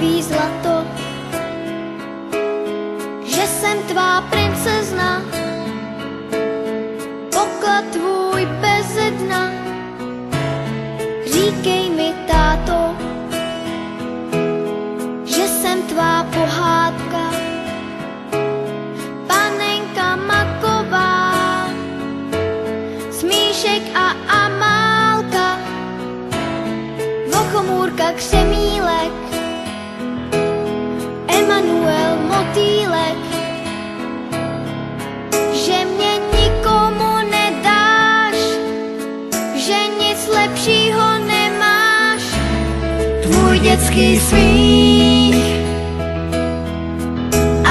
tvý zlato, že jsem tvá princezna, poklad tvůj beze dna. Říkej mi, táto, že jsem tvá pohádka, panenka maková, Smíšek a Amálka, Vochomůrka Křemílek, Emanuel Motýlek, že mě nikomu nedáš, že nic lepšího nemáš. Tvůj dětský smích,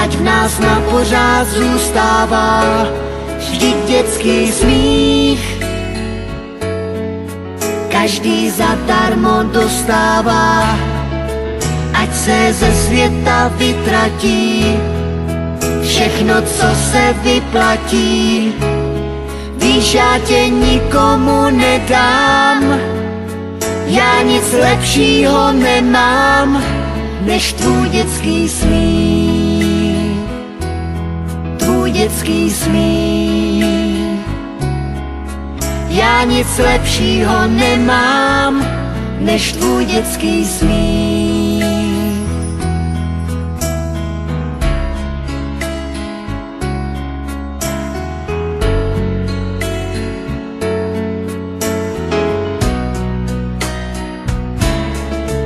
ať v nás na pořád zůstává, vždyť dětský smích každý zadarmo dostává. Ať se ze světa vytratí všechno, co se vyplatí. Víš, já tě nikomu nedám, já nic lepšího nemám, než tvůj dětský smích. Tvůj dětský smích. Já nic lepšího nemám, než tvůj dětský smích.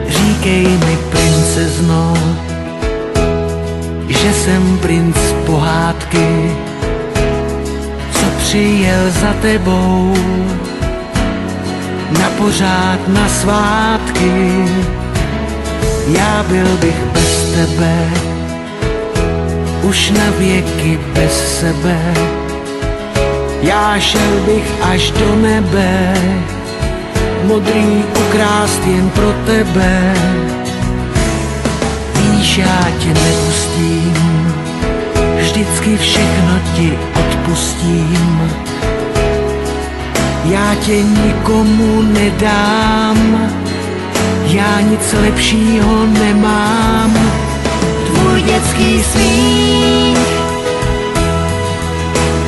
Říkej mi, princezno, že jsem princ pohádky, co přijel za tebou na pořád na svátky. Já byl bych bez tebe, už na věky bez sebe. Já šel bych až do nebe, modrý ukrást jen pro tebe. Víš, já tě nepustím, vždycky všechno ti odpustím. Já tě nikomu nedám, já nic lepšího nemám. Tvůj dětský smích,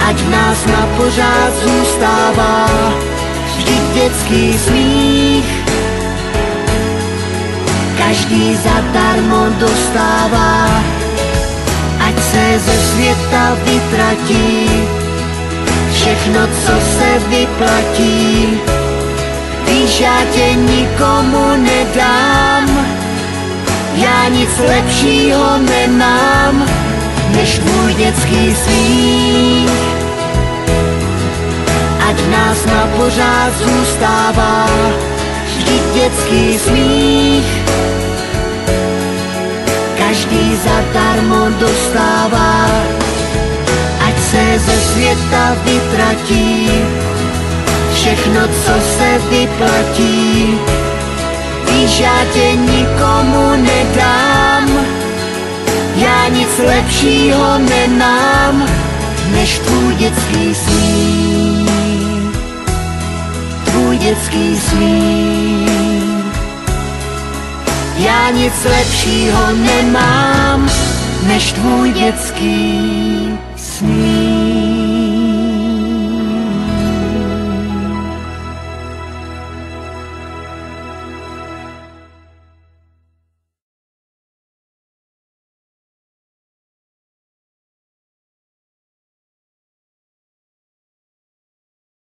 ať v nás na pořád zůstává, vždyť dětský smích každý zadarmo dostává. Ať se ze světa vytratí všechno, co se vyplatí. Víš, já tě nikomu nedám, já nic lepšího nemám, než tvůj dětský smích. Ať v nás na pořád zůstává, vždyť dětský smích každý zadarmo dostává. Ať se ze světa vytratí všechno, co se vyplatí. Víš, já tě nikomu nedám, já nic lepšího nemám, než tvůj dětský smích. Tvůj dětský smích. Já nic lepšího nemám, než tvůj dětský smích.